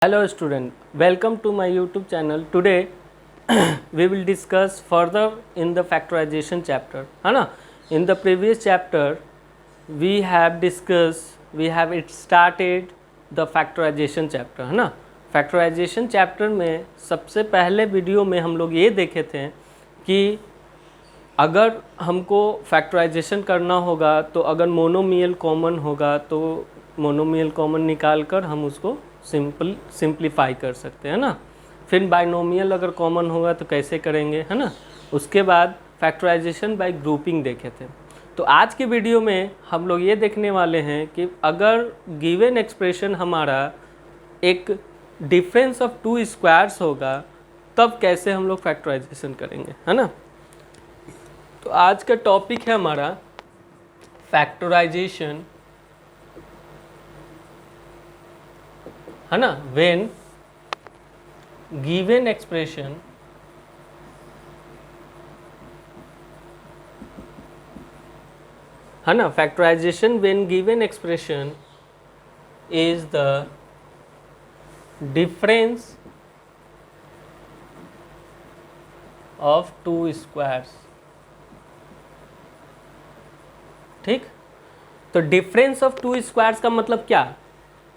Hello student, welcome to my YouTube channel. Today we will discuss further in the factorization chapter, है ना. In the previous chapter we have started the factorization chapter, है ना. factorization chapter में सबसे पहले video में हम लोग ये देखे थे कि अगर हमको फैक्टराइजेशन करना होगा तो अगर मोनोमियल कॉमन होगा तो मोनोमियल कॉमन निकाल कर हम उसको सिंप्लीफाई कर सकते हैं ना. फिर बाइनोमियल अगर कॉमन होगा तो कैसे करेंगे, है ना. उसके बाद फैक्टराइजेशन बाय ग्रुपिंग देखे थे. तो आज के वीडियो में हम लोग ये देखने वाले हैं कि अगर गिवन एक्सप्रेशन हमारा एक डिफरेंस ऑफ टू स्क्वायर्स होगा तब कैसे हम लोग फैक्टराइजेशन करेंगे, है ना. तो आज का टॉपिक है हमारा फैक्टराइजेशन, है ना. व्हेन गिवन एक्सप्रेशन है ना, factorisation when given expression is the difference of two squares. ठीक. तो डिफरेंस ऑफ टू स्क्वायर्स का मतलब क्या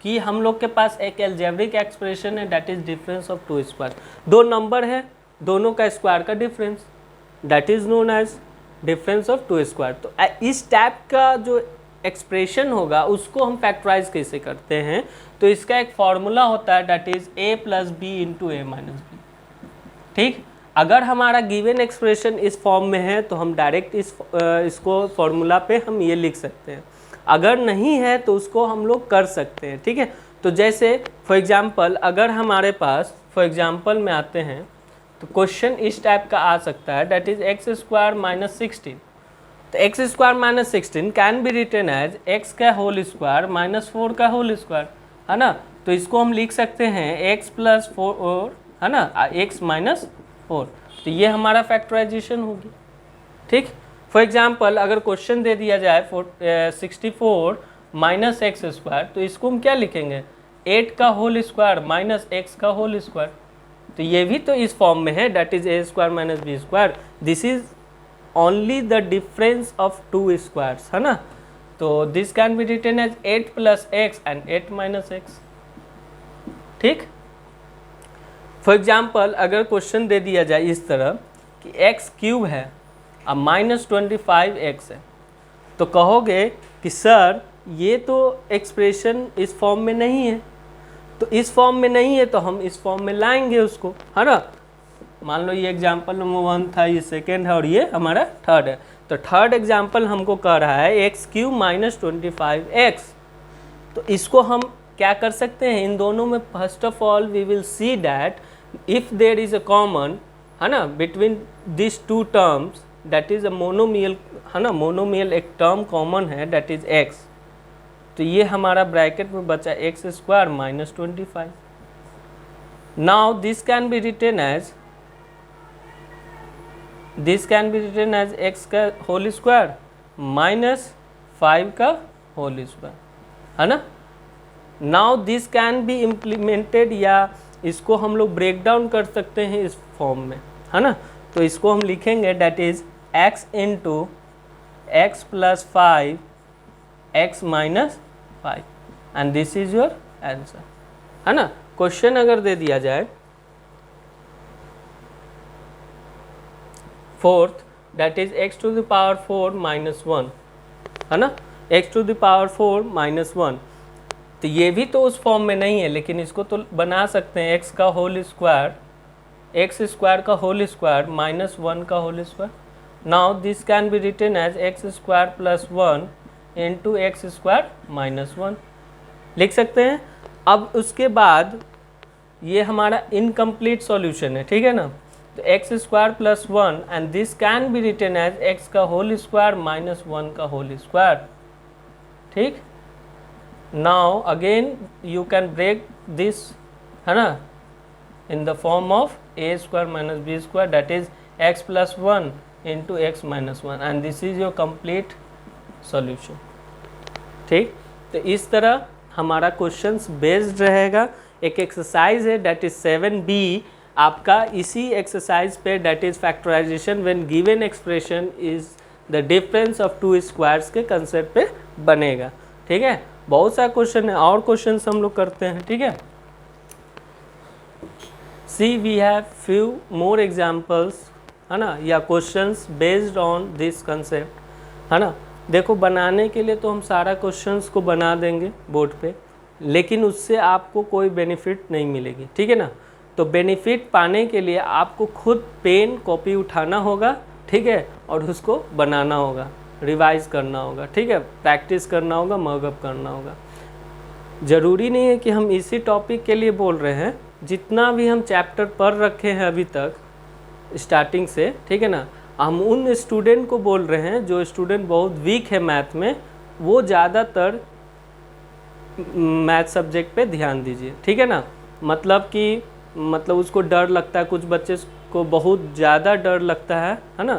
कि हम लोग के पास एक एल्जेब्रिक एक्सप्रेशन है that is difference of two square. दो नंबर है, दोनों का स्क्वायर का difference, that is known as difference of two square. तो इस टाइप का जो एक्सप्रेशन होगा उसको हम फैक्टराइज कैसे करते हैं. तो इसका एक फॉर्मूला होता है that is a plus b into a minus b. ठीक. अगर हमारा गिवन एक्सप्रेशन इस फॉर्म में है तो हम डायरेक्ट इसको फॉर्मूला पे हम ये लिख सकते हैं. अगर नहीं है तो उसको हम लोग कर सकते हैं. ठीक है. तो जैसे फॉर एग्जांपल अगर हमारे पास फॉर एग्जांपल में आते हैं तो क्वेश्चन इस टाइप का आ सकता है that is x square minus 16. तो x square minus 16 can be written as x का होल स्क्वायर माइनस 4 का होल स्क्वायर, है ना. तो इसको हम लिख सकते हैं एक्स प्लस 4, है ना, एक्स माइनस 4. तो ये हमारा फैक्टराइजेशन होगी. ठीक. फॉर एग्जाम्पल अगर क्वेश्चन दे दिया जाए 64 माइनस एक्स स्क्वायर तो इसको हम क्या लिखेंगे 8 का होल स्क्वायर माइनस एक्स का होल स्क्वायर. तो ये भी तो इस फॉर्म में है that is a square minus b square. This is only the difference of two squares, है ना. तो this can be written as 8 plus x and 8 minus x. ठीक. फॉर एग्जाम्पल अगर क्वेश्चन दे दिया जाए इस तरह कि एक्स क्यूब है अब माइनस 25x है तो कहोगे कि सर ये तो एक्सप्रेशन इस फॉर्म में नहीं है. तो इस फॉर्म में नहीं है तो हम इस फॉर्म में लाएंगे उसको, है ना. मान लो ये एग्जांपल नंबर 1 था, ये सेकेंड है और ये हमारा थर्ड है. तो थर्ड एग्जांपल हमको कह रहा है एक्स क्यूब माइनस 25x. तो इसको हम क्या कर सकते हैं इन दोनों में. First of all we will see that if there is a common, है ना, between this two terms that is a monomial, है ना. मोनोमियल एक टर्म कॉमन है दैट इज x. तो ये हमारा ब्रैकेट में बचा x square minus 25. Now this can be written as x का होल स्क्वायर माइनस 5 का होल स्क्वायर, है ना. Now this can be implemented, या इसको हम लोग ब्रेक डाउन कर सकते हैं इस फॉर्म में, है ना. तो इसको हम लिखेंगे that is x into x plus 5 x minus 5 and this is your answer, है ना. क्वेश्चन अगर दे दिया जाए fourth that is x to the power 4 minus 1, है ना, x to the power 4 minus 1. तो ये भी तो उस फॉर्म में नहीं है लेकिन इसको तो बना सकते हैं x का होल स्क्वायर, एक्स स्क्वायर का होल स्क्वायर माइनस 1 का whole square. Now this can be written as x square plus 1 into x square minus 1 लिख सकते हैं. अब उसके बाद ये हमारा इनकम्प्लीट सॉल्यूशन है, ठीक है ना. तो x square plus 1 and this can be written as x का होल स्क्वायर माइनस 1 का होल स्क्वायर. ठीक. Now again you can break this, है ना, in the form of a square minus b square that is x plus 1 into x minus 1 and this is your complete solution. ठीक. तो इस तरह हमारा questions based रहेगा एक एक्सरसाइज है डेट इज 7B आपका इसी एक्सरसाइज पे that is factorisation when given expression is the difference of two squares के कंसेप्ट पे बनेगा। ठीक है, बहुत सारा क्वेश्चन है और क्वेश्चन हम लोग करते हैं। ठीक है, see we have few more examples, है ना, या questions based on this concept, है ना। देखो बनाने के लिए तो हम सारा क्वेश्चंस को बना देंगे बोर्ड पे, लेकिन उससे आपको कोई बेनिफिट नहीं मिलेगी। ठीक है ना, तो बेनिफिट पाने के लिए आपको खुद पेन कॉपी उठाना होगा, ठीक है, और उसको बनाना होगा, रिवाइज करना होगा, ठीक है, प्रैक्टिस करना होगा, मर्कअप करना होगा। ज़रूरी नहीं है कि हम इसी टॉपिक के लिए बोल रहे हैं, जितना भी हम चैप्टर पढ़ रखे हैं अभी तक स्टार्टिंग से, ठीक है ना, हम उन स्टूडेंट को बोल रहे हैं जो स्टूडेंट बहुत वीक है मैथ में, वो ज़्यादातर मैथ सब्जेक्ट पे ध्यान दीजिए। ठीक है ना, मतलब उसको डर लगता है, कुछ बच्चे को बहुत ज़्यादा डर लगता है ना,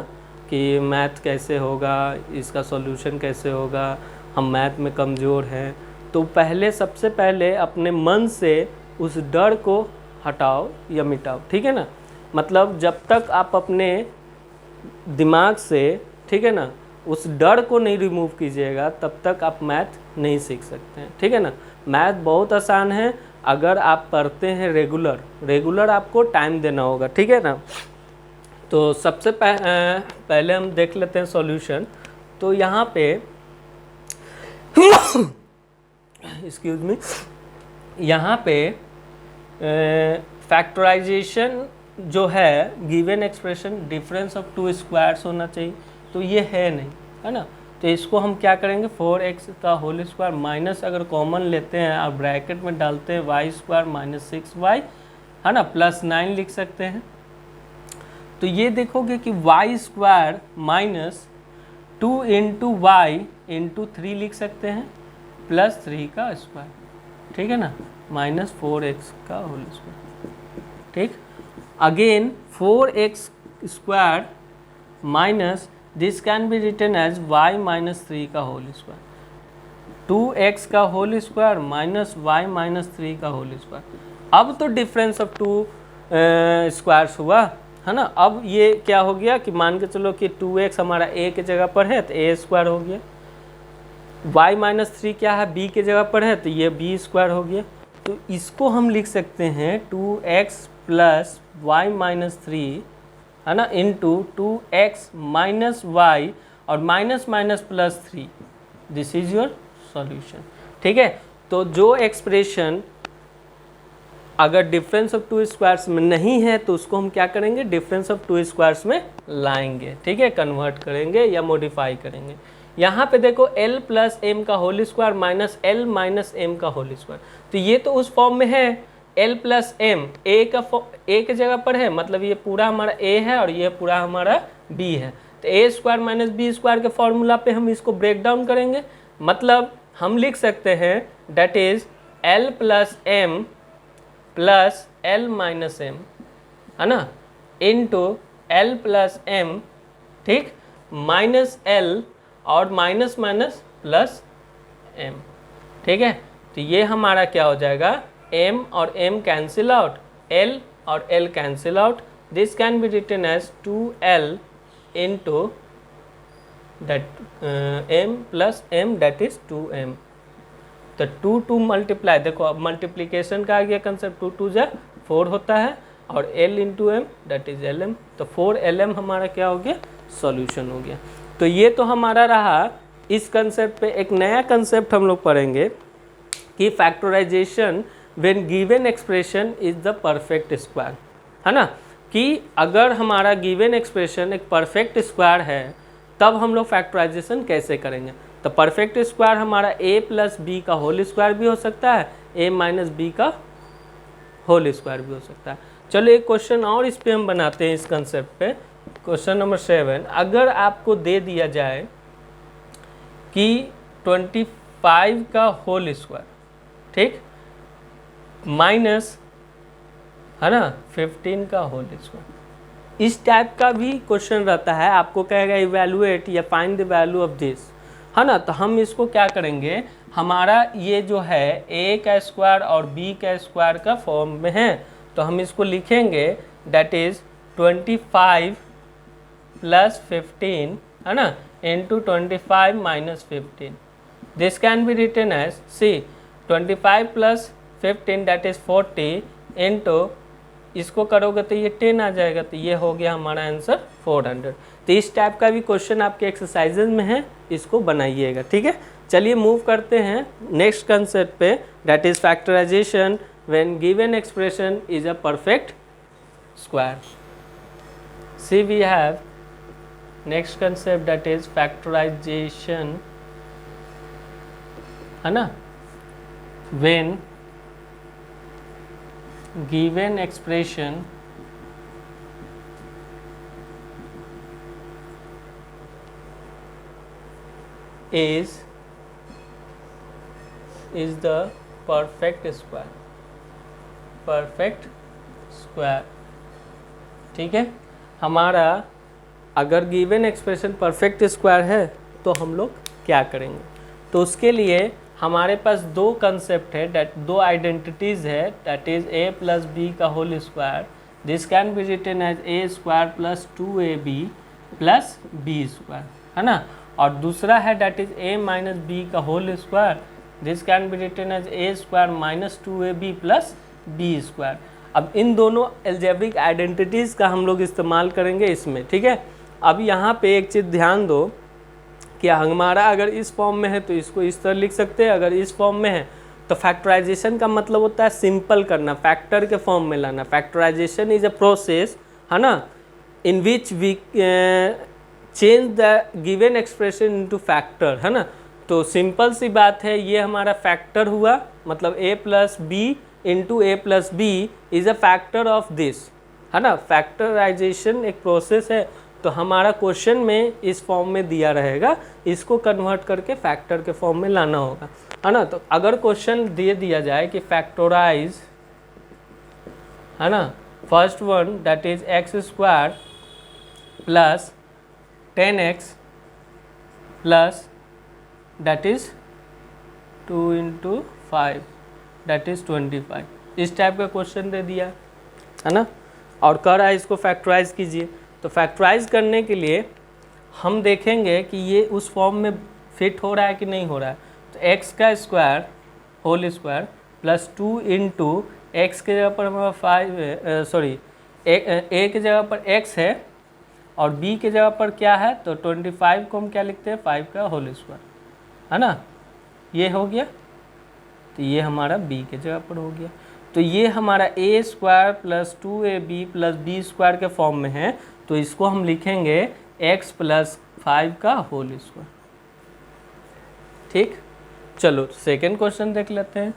कि मैथ कैसे होगा, इसका सॉल्यूशन कैसे होगा, हम मैथ में कमज़ोर हैं। तो सबसे पहले अपने मन से उस डर को हटाओ या मिटाओ। ठीक है ना, मतलब जब तक आप अपने दिमाग से, ठीक है ना, उस डर को नहीं रिमूव कीजिएगा तब तक आप मैथ नहीं सीख सकते हैं। ठीक है ना, मैथ बहुत आसान है अगर आप पढ़ते हैं रेगुलर आपको टाइम देना होगा। ठीक है ना, तो सबसे पहले हम देख लेते हैं सॉल्यूशन। तो यहाँ पे एक्सक्यूज मी, यहाँ पे फैक्टराइजेशन जो है given expression difference of two squares होना चाहिए, तो ये है नहीं, है ना। तो इसको हम क्या करेंगे, 4x का होल स्क्वायर माइनस, अगर कॉमन लेते हैं और ब्रैकेट में डालते हैं y स्क्वायर माइनस 6y, है ना, प्लस 9 लिख सकते हैं। तो ये देखोगे कि y square minus 2 into y into 3 लिख सकते हैं, प्लस 3 का स्क्वायर, ठीक है ना, माइनस 4x का होल स्क्वायर। ठीक, again 4x square minus this can be written as y minus 3 का होल स्क्वायर, 2x का whole square minus y minus 3 का होल स्क्वायर। अब तो डिफरेंस ऑफ टू स्क्वायर्स हुआ, है ना। अब ये क्या हो गया कि मान के चलो कि 2x हमारा a के जगह पर है तो a स्क्वायर हो गया, y माइनस 3 क्या है, b के जगह पर है तो ये b स्क्वायर हो गया। तो इसको हम लिख सकते हैं 2x प्लस y माइनस 3, है ना, इंटू 2x माइनस वाई और minus minus plus 3, this is your solution. ठीक है, तो जो एक्सप्रेशन अगर डिफरेंस ऑफ टू स्क्वायर्स में नहीं है तो उसको हम क्या करेंगे, डिफरेंस ऑफ टू स्क्वायर्स में लाएंगे। ठीक है, कन्वर्ट करेंगे या मॉडिफाई करेंगे। यहाँ पे देखो l प्लस एम का whole square minus l minus m का होल स्क्वायर, तो ये तो उस फॉर्म में है, l प्लस एम a के जगह पर है, मतलब ये पूरा हमारा a है और ये पूरा हमारा b है। तो a square minus b square के फॉर्मूला पे हम इसको ब्रेक डाउन करेंगे, मतलब हम लिख सकते हैं that is l plus m plus l minus m, है ना, इंटू l प्लस एम, ठीक, माइनस l और माइनस माइनस प्लस m। ठीक है, तो ये हमारा क्या हो जाएगा, m और m कैंसिल आउट, l और l cancel out, this can be written as 2l into that m plus m that is 2m। तो 2 मल्टीप्लाई, देखो अब मल्टीप्लीकेशन का आ गया कंसेप्ट, 2 2 जा 4 होता है और l into m that is lm, तो 4lm हमारा क्या हो गया, सॉल्यूशन हो गया। तो ये तो हमारा रहा इस कंसेप्ट पे। एक नया कंसेप्ट हम लोग पढ़ेंगे कि factorisation when given expression is the perfect square, है ना, कि अगर हमारा गिवन एक्सप्रेशन एक परफेक्ट स्क्वायर है तब हम लोग फैक्टराइजेशन कैसे करेंगे। तो परफेक्ट स्क्वायर हमारा a प्लस बी का होल स्क्वायर भी हो सकता है, a माइनस बी का होल स्क्वायर भी हो सकता है। चलो एक क्वेश्चन और इस पे हम बनाते हैं इस कंसेप्ट पे। क्वेश्चन नंबर 7, अगर आपको दे दिया जाए कि 25 का होल स्क्वायर, ठीक, माइनस, है ना, 15 का होल स्क्वायर, इस टाइप का भी क्वेश्चन रहता है। आपको कहेगा इवैल्यूएट या find the value of this, है ना। तो हम इसको क्या करेंगे, हमारा ये जो है a का स्क्वायर और b का स्क्वायर का फॉर्म में है, तो हम इसको लिखेंगे दैट इज 25 प्लस 15 है ना into 25 minus 15. This can be written as see 25 plus 15 that is 40 into इसको करोगे तो ये 10 आ जाएगा, तो ये हो गया हमारा आंसर 400. तो इस टाइप का भी क्वेश्चन आपके एक्सरसाइजेज में है, इसको बनाइएगा. ठीक है, चलिए मूव करते हैं नेक्स्ट कंसेप्ट पे, that is factorisation when given expression is a perfect square. See we have next concept that is factorisation, है ना, when given expression is the perfect square. ठीक है, हमारा अगर गिवन एक्सप्रेशन परफेक्ट स्क्वायर है तो हम लोग क्या करेंगे, तो उसके लिए हमारे पास दो कंसेप्ट है, दो आइडेंटिटीज़ है, that is a plus B का whole square. This can be written as a square plus 2ab plus B square, है ना. और दूसरा है that is a minus B का whole square. This can be written as a square minus 2ab plus B square. अब इन दोनों algebraic identities का हम लोग इस्तेमाल करेंगे इसमें. ठीक है, अब यहाँ पे एक चीज़ ध्यान दो कि हमारा अगर इस फॉर्म में है तो इसको इस तरह लिख सकते हैं, अगर इस फॉर्म में है तो फैक्टराइजेशन का मतलब होता है सिंपल करना, फैक्टर के फॉर्म में लाना. फैक्टराइजेशन इज अ प्रोसेस, है ना, in which we change the given expression into factor, है ना. तो सिंपल सी बात है, ये हमारा फैक्टर हुआ, मतलब a plus b into a plus b is a factor of this, है ना. फैक्टराइजेशन एक प्रोसेस है, तो हमारा क्वेश्चन में इस फॉर्म में दिया रहेगा, इसको कन्वर्ट करके फैक्टर के फॉर्म में लाना होगा, है ना. तो अगर क्वेश्चन दे दिया जाए कि फैक्टराइज, है ना, first one that is x square plus 10x plus that is 2 into 5 that is 25, इस टाइप का क्वेश्चन दे दिया, है ना, और कर रहा है इसको फैक्टराइज कीजिए. तो फैक्टराइज करने के लिए हम देखेंगे कि ये उस फॉर्म में फिट हो रहा है कि नहीं हो रहा है. तो x का square whole square plus 2 into x के जगह पर हमारा 5 सॉरी a के जगह पर x है और b के जगह पर क्या है, तो 25 को हम क्या लिखते हैं, 5 का होल स्क्वायर, है ना. ये हो गया, तो ये हमारा b के जगह पर हो गया. तो ये हमारा a square plus 2ab plus B square के फॉर्म में है, तो इसको हम लिखेंगे x प्लस 5 का होल स्क्वायर. ठीक, चलो सेकेंड क्वेश्चन देख लेते हैं.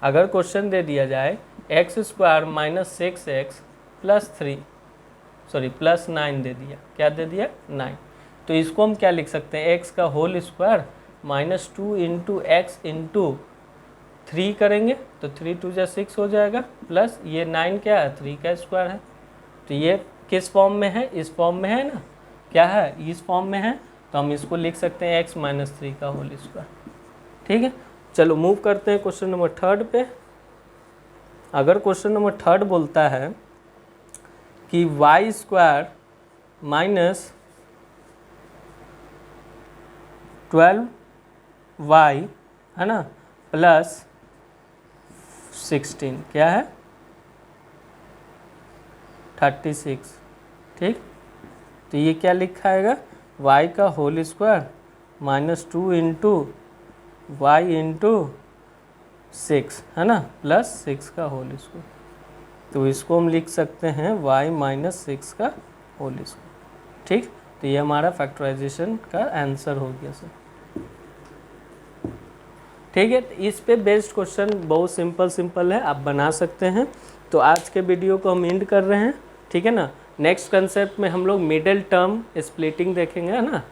अगर क्वेश्चन दे दिया जाए x square minus 6x plus 9 दे दिया, क्या दे दिया, 9, तो इसको हम क्या लिख सकते हैं, x का whole square minus 2 into x into 3 करेंगे, तो 3 2 जा 6 हो जाएगा, प्लस ये 9 क्या है, 3 का स्क्वायर है. तो ये किस फॉर्म में है, इस फॉर्म में है ना, क्या है, इस फॉर्म में है, तो हम इसको लिख सकते हैं x माइनस 3 का होल स्क्वायर. ठीक है, चलो मूव करते हैं क्वेश्चन नंबर 3 पे. अगर क्वेश्चन नंबर 3 बोलता है कि y स्क्वायर माइनस 12y, है ना, प्लस 16 क्या है, 36. ठीक, तो ये क्या लिखा आएगा, y का whole square minus 2 into y into 6, है ना, प्लस 6 का होल स्क्वायर. तो इसको हम लिख सकते हैं y माइनस 6 का होल स्क्वायर. ठीक, तो ये हमारा फैक्टराइजेशन का आंसर हो गया सर. ठीक है, तो इस पे बेस्ड क्वेश्चन बहुत सिंपल है, आप बना सकते हैं. तो आज के वीडियो को हम एंड कर रहे हैं. ठीक है ना, नेक्स्ट कंसेप्ट में हम लोग मिडिल टर्म स्प्लिटिंग देखेंगे, है ना,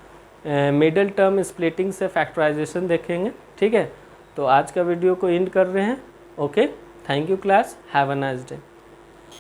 मिडिल टर्म स्प्लिटिंग से फैक्टराइजेशन देखेंगे. ठीक है, तो आज का वीडियो को एंड कर रहे हैं. Okay, thank you class, have a nice day.